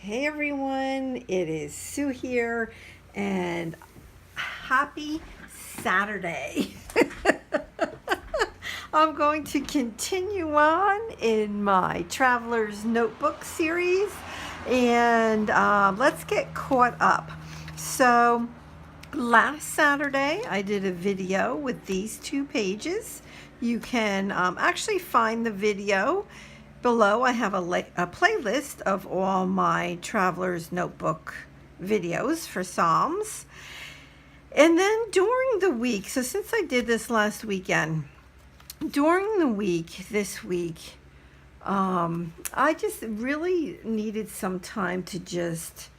Hey everyone, it is Sue here, and happy Saturday. I'm going to continue on in my Traveler's Notebook series, and let's get caught up. So, last Saturday I did a video with these 2 pages. You can actually find the video below. I have a playlist of all my Traveler's Notebook videos for Psalms. And then during the week, so since I did this last weekend, during the week, this week, I just really needed some time to just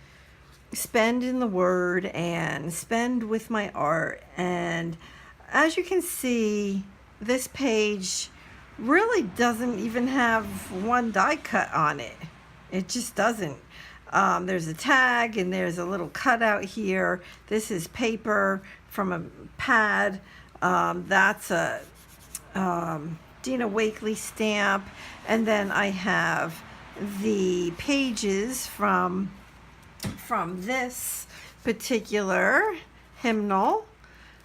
spend in the Word and spend with my art. And as you can see, this page really doesn't even have one die cut on it. It just doesn't. There's a tag and there's a little cutout here. This is paper from a pad. That's a Dina Wakley stamp. And then I have the pages from this particular hymnal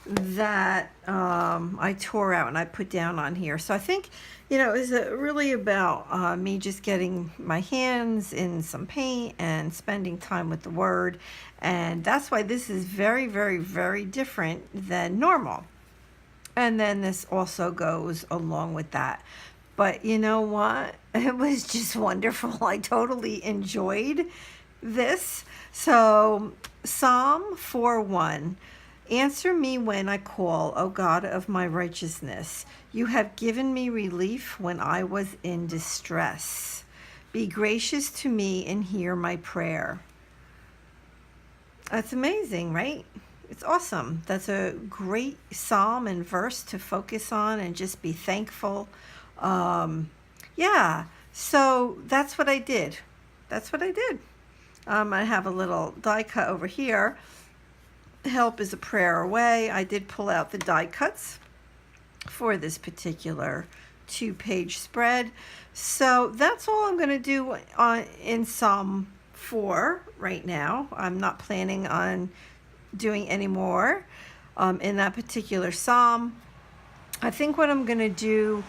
that I tore out and I put down on here. So I think, it was really about me just getting my hands in some paint and spending time with the Word. And that's why this is very, very, very different than normal. And then this also goes along with that. But you know what? It was just wonderful. I totally enjoyed this. So Psalm 4:1. Answer me when I call, O God of my righteousness. You have given me relief when I was in distress. Be gracious to me and hear my prayer. That's amazing, right? It's awesome. That's a great psalm and verse to focus on and just be thankful. Yeah, so that's what I did. I have a little die cut over here. Help is a prayer away. I did pull out the die cuts for this particular 2-page spread. So that's all I'm going to do in Psalm 4 right now. I'm not planning on doing any more in that particular psalm. I think what I'm going to do,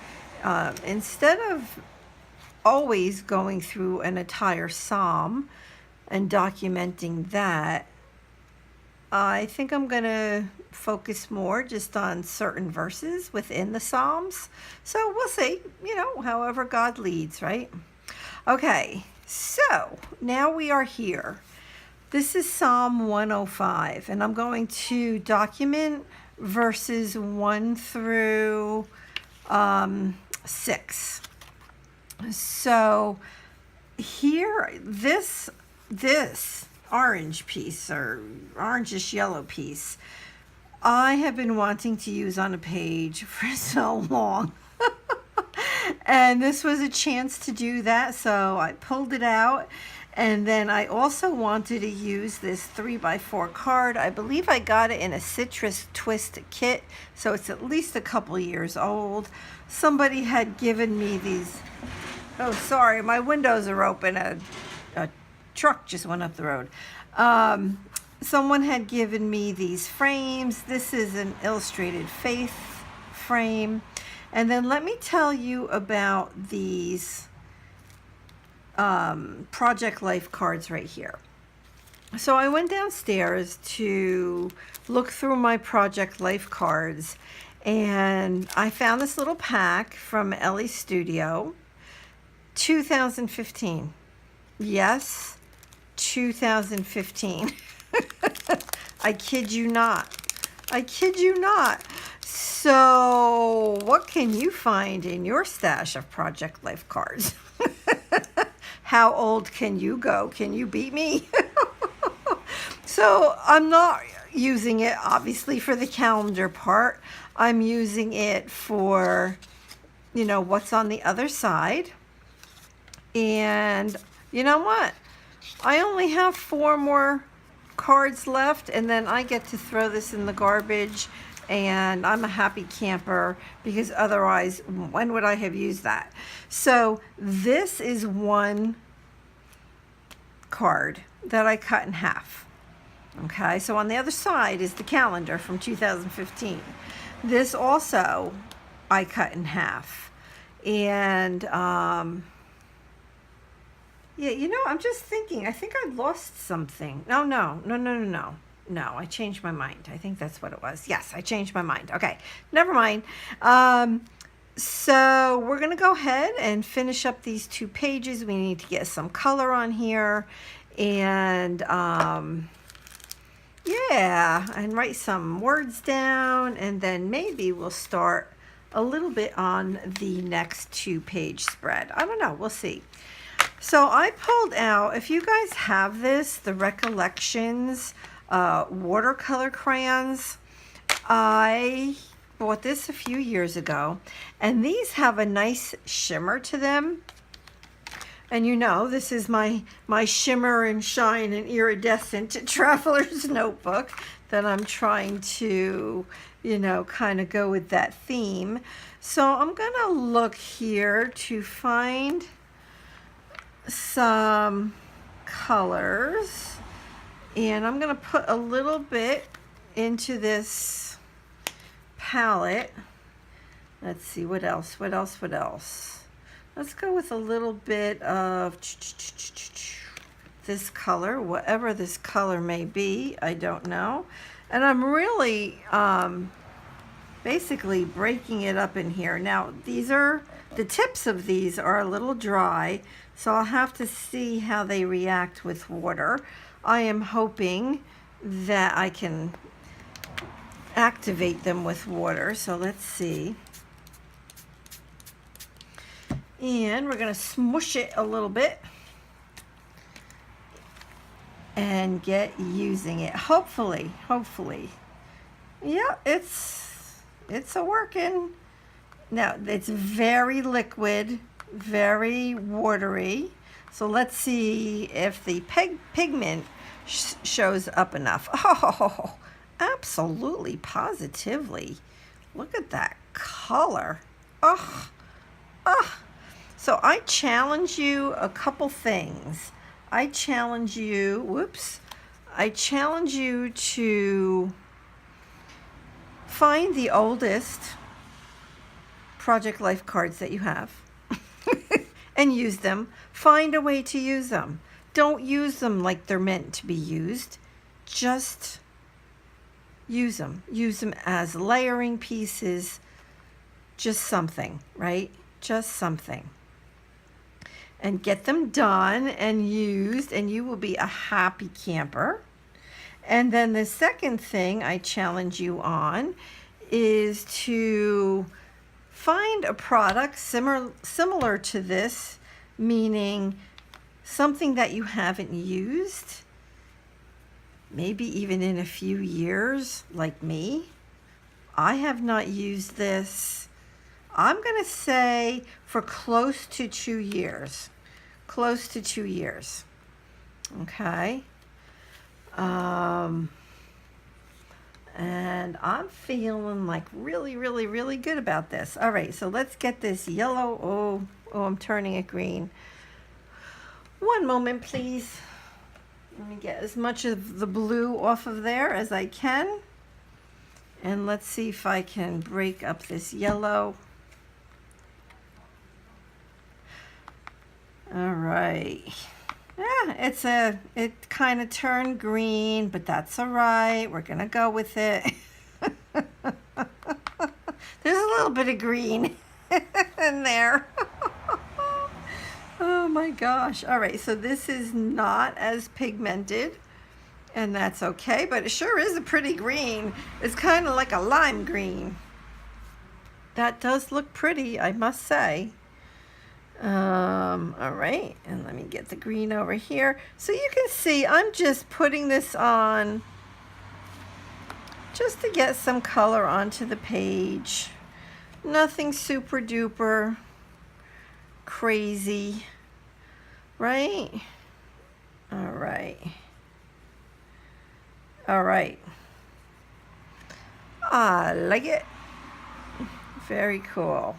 instead of always going through an entire psalm and documenting that, I think I'm going to focus more just on certain verses within the Psalms. So we'll see, however God leads, right? Okay, so now we are here. This is Psalm 105, and I'm going to document verses 1 through 6. So here, this orange piece or orangish yellow piece I have been wanting to use on a page for so long. And this was a chance to do that, so I pulled it out. And then I also wanted to use this 3x4 card. I believe I got it in a citrus twist kit, so it's at least a couple years old. Somebody had given me these. Oh, sorry, my windows are open. A truck just went up the road. Someone had given me these frames. This is an illustrated faith frame. And then let me tell you about these Project Life cards right here. So I went downstairs to look through my Project Life cards, and I found this little pack from Ellie's Studio, 2015. Yes, 2015. I kid you not. So what can you find in your stash of Project Life cards? How old can you go? Can you beat me? So I'm not using it obviously for the calendar part. I'm using it for, what's on the other side. And you know what? I only have 4 more cards left, and then I get to throw this in the garbage, and I'm a happy camper, because otherwise, when would I have used that? So this is one card that I cut in half. Okay, so on the other side is the calendar from 2015. This also I cut in half. And yeah, you know, I'm just thinking, I think I lost something. No, I changed my mind. I think that's what it was. Yes, I changed my mind. Okay, never mind. So we're going to go ahead and finish up these 2 pages. We need to get some color on here. And yeah, and write some words down. And then maybe we'll start a little bit on the next 2-page spread. I don't know. We'll see. So I pulled out, if you guys have this, the Recollections watercolor crayons. I bought this a few years ago, and these have a nice shimmer to them. And you know, this is my shimmer and shine and iridescent traveler's notebook that I'm trying to, you know, kind of go with that theme. So I'm gonna look here to find some colors, and I'm gonna put a little bit into this palette. Let's see, what else? Let's go with a little bit of this color, whatever this color may be, I don't know. And I'm really basically breaking it up in here. Now, the tips of these are a little dry, so I'll have to see how they react with water. I am hoping that I can activate them with water, so let's see. And we're going to smush it a little bit and get using it. Hopefully. Yeah, it's a working. Now, it's very liquid, very watery. So let's see if the pigment shows up enough. Oh, absolutely, positively. Look at that color. Oh. So I challenge you a couple things. I challenge you to find the oldest Project Life cards that you have and use them. Find a way to use them. Don't use them like they're meant to be used. Just use them. Use them as layering pieces. Just something, right? Just something. And get them done and used, and you will be a happy camper. And then the second thing I challenge you on is to find a product similar to this, meaning something that you haven't used, maybe even in a few years, like me. I have not used this, I'm going to say, for close to 2 years. Close to 2 years. Okay. And I'm feeling like really good about this. All right, so let's get this yellow. Oh, I'm turning it green. One moment, please. Let me get as much of the blue off of there as I can. And let's see if I can break up this yellow. All right. Yeah, it kind of turned green, but that's all right. We're gonna go with it. There's a little bit of green in there. Oh my gosh. All right, so this is not as pigmented, and that's okay, but it sure is a pretty green. It's kind of like a lime green. That does look pretty, I must say. All right, and let me get the green over here. So you can see I'm just putting this on just to get some color onto the page. Nothing super duper crazy, right? All right. I like it. Very cool.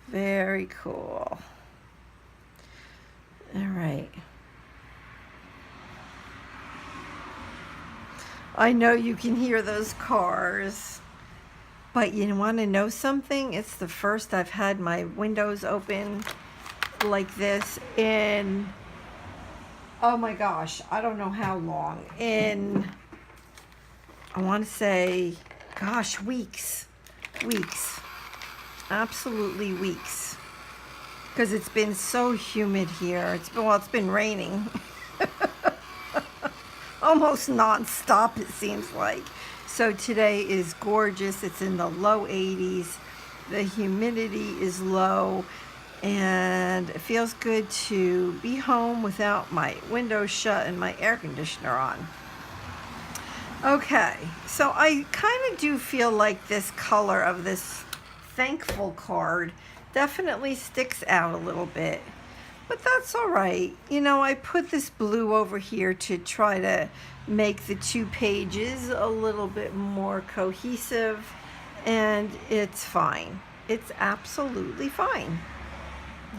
Very cool. I know you can hear those cars. But you want to know something? It's the first I've had my windows open like this in, oh my gosh, I don't know how long. In, I want to say, gosh, weeks. Weeks. Absolutely weeks. Because it's been so humid here. It's been raining. Almost non-stop, it seems like. So today is gorgeous. It's in the low 80s. The humidity is low, and it feels good to be home without my windows shut and my air conditioner on. Okay, so I kind of do feel like this color of this thankful card definitely sticks out a little bit. But that's all right. You know, I put this blue over here to try to make the two pages a little bit more cohesive, and it's fine. It's absolutely fine.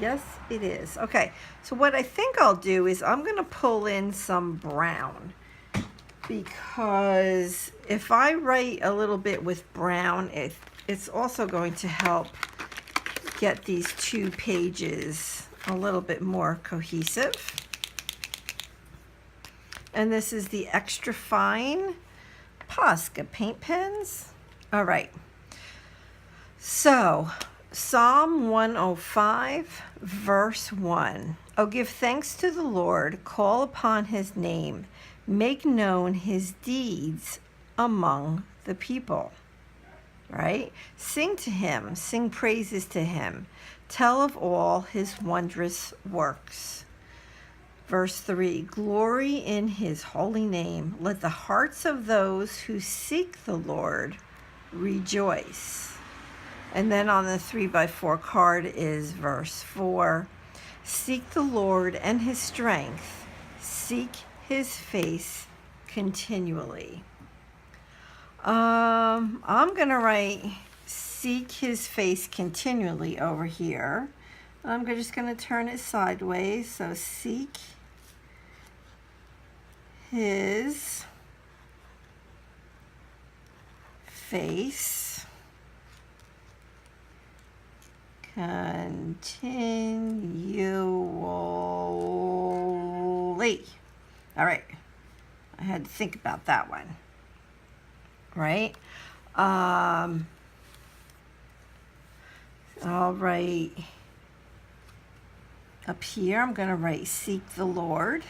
Yes, it is. Okay, so what I think I'll do is I'm going to pull in some brown, because if I write a little bit with brown, it's also going to help get these two pages a little bit more cohesive. And this is the extra fine Posca paint pens. All right. So, Psalm 105, verse 1. Oh, give thanks to the Lord, call upon his name, make known his deeds among the people. Right? Sing to him, sing praises to him. Tell of all his wondrous works. Verse 3, glory in his holy name. Let the hearts of those who seek the Lord rejoice. And then on the 3x4 card is verse 4. Seek the Lord and his strength. Seek his face continually. I'm going to write seek his face continually over here. I'm just going to turn it sideways. So seek his face continually. All right. I had to think about that one. Right? All right. Up here, I'm going to write seek the Lord.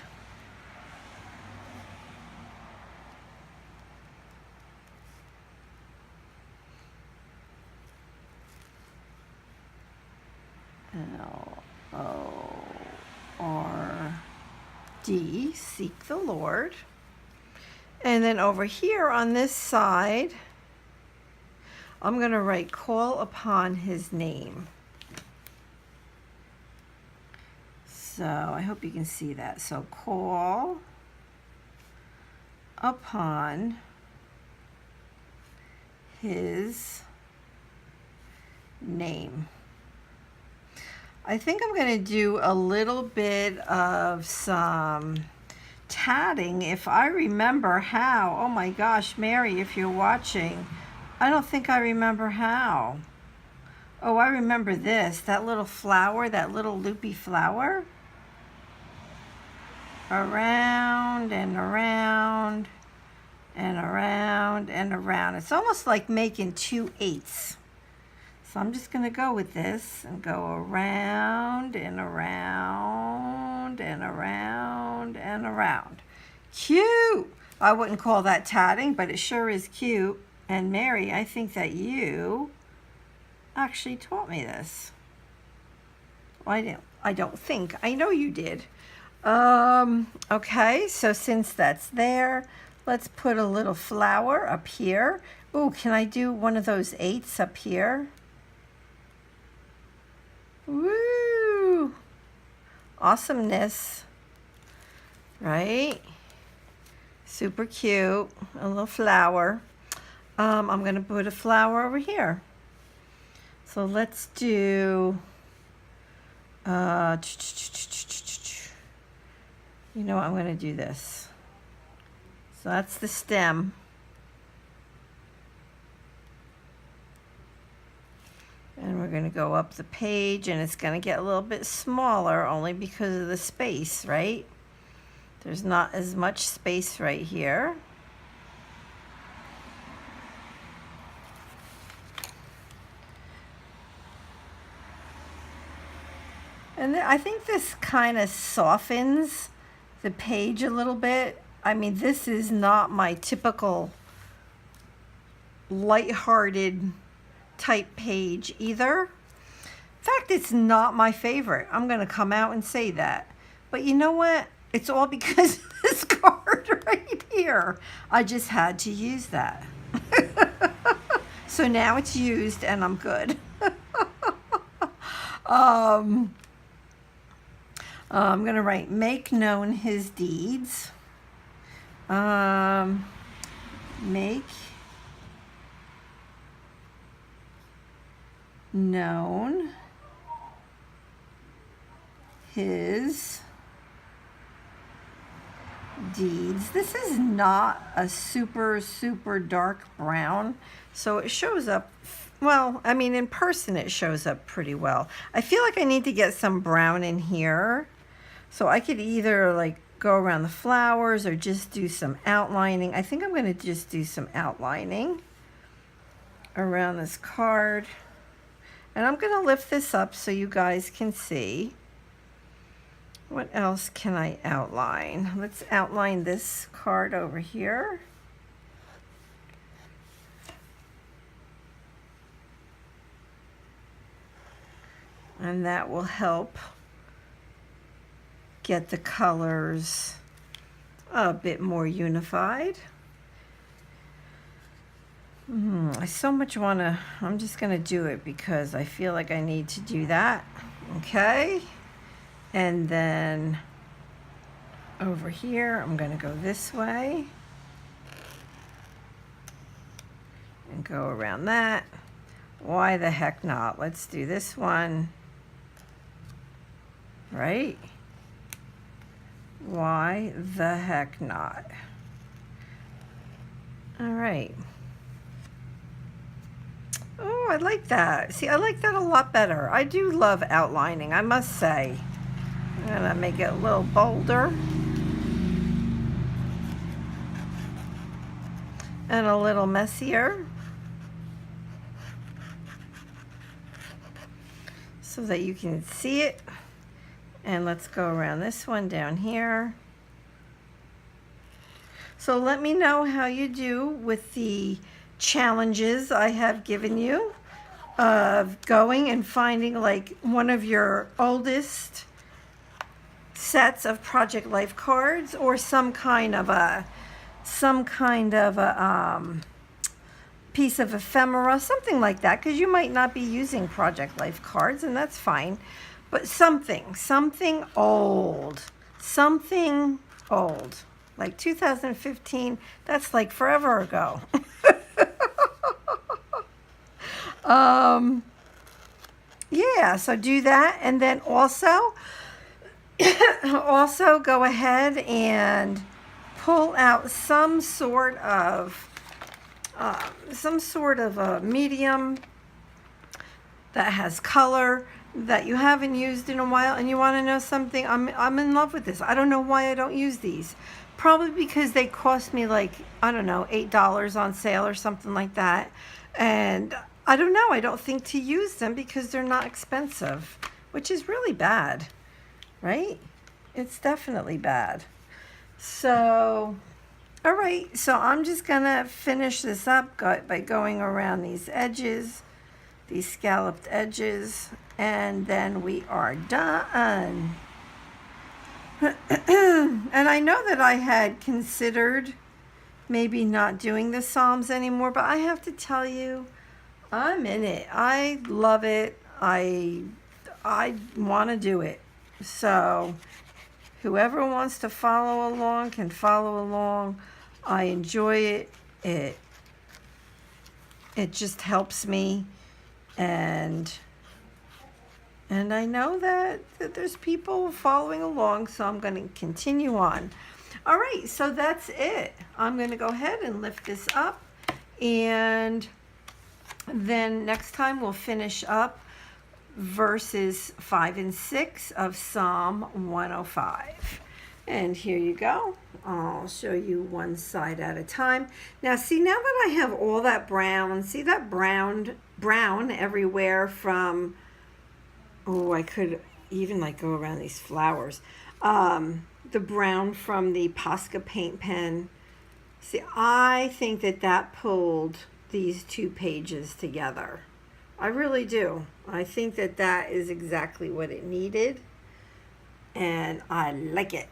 L-O-R-D, seek the Lord. And then over here on this side, I'm going to write call upon his name. So I hope you can see that. So call upon his name. I think I'm going to do a little bit of some tatting if I remember how. Oh my gosh, Mary, if you're watching, I don't think I remember how. Oh, I remember this, that little flower, that little loopy flower. Around and around and around and around. It's almost like making 2 8s. So I'm just going to go with this and go around and around and around and around. Cute! I wouldn't call that tatting, but it sure is cute. And Mary, I think that you actually taught me this. Well, I don't think. I know you did. Okay, so since that's there, let's put a little flower up here. Ooh, can I do one of those 8s up here? Woo! Awesomeness. Right? Super cute. A little flower. I'm going to put a flower over here. So let's do... you know what? I'm going to do this. So that's the stem. And we're going to go up the page, and it's going to get a little bit smaller only because of the space, right? There's not as much space right here. And I think this kind of softens the page a little bit. I mean, this is not my typical lighthearted type page either. In fact, it's not my favorite. I'm going to come out and say that. But you know what? It's all because of this card right here. I just had to use that. So now it's used and I'm good. I'm going to write, make known his deeds. Make known his deeds. This is not a super dark brown, so it shows up, well, I mean, in person it shows up pretty well. I feel like I need to get some brown in here, so I could either like go around the flowers or just do some outlining. I think I'm going to just do some outlining around this card. And I'm going to lift this up so you guys can see. What else can I outline? Let's outline this card over here. And that will help get the colors a bit more unified. I so much want to, I'm just going to do it because I feel like I need to do that. Okay. And then over here, I'm going to go this way and go around that. Why the heck not? Let's do this one. Right? Why the heck not? All right. Oh, I like that. See, I like that a lot better. I do love outlining, I must say. I'm going to make it a little bolder. And a little messier. So that you can see it. And let's go around this one down here. So let me know how you do with the challenges I have given you of going and finding like one of your oldest sets of Project Life cards or some kind of a piece of ephemera, something like that, because you might not be using Project Life cards, and that's fine. But something old, like 2015, that's like forever ago. Yeah, so do that, and then also go ahead and pull out some sort of a medium that has color that you haven't used in a while, and you want to know something. I'm in love with this. I don't know why I don't use these. Probably because they cost me like, I don't know, $8 on sale or something like that. And I don't know, I don't think to use them because they're not expensive, which is really bad, right? It's definitely bad. So, all right, so I'm just gonna finish this up by going around these edges, these scalloped edges, and then we are done. And I know that I had considered maybe not doing the Psalms anymore, but I have to tell you, I'm in it. I love it. I want to do it. So whoever wants to follow along can follow along. I enjoy it. It just helps me, and I know that there's people following along, so I'm going to continue on. All right, so that's it. I'm going to go ahead and lift this up, and Then next time we'll finish up verses 5 and 6 of Psalm 105. And here you go. I'll show you one side at a time. Now see, now that I have all that brown, see that brown everywhere from, oh, I could even like go around these flowers. The brown from the Posca paint pen. See, I think that pulled these two pages together. I really do. I think that is exactly what it needed. And I like it.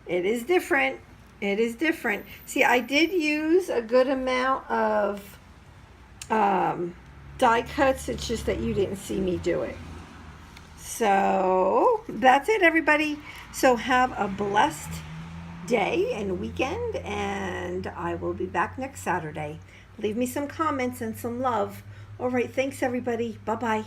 It is different. It is different. See, I did use a good amount of die cuts. It's just that you didn't see me do it. So that's it, everybody. So have a blessed day and weekend, and I will be back next Saturday. Leave me some comments and some love. All right, thanks, everybody. Bye-bye.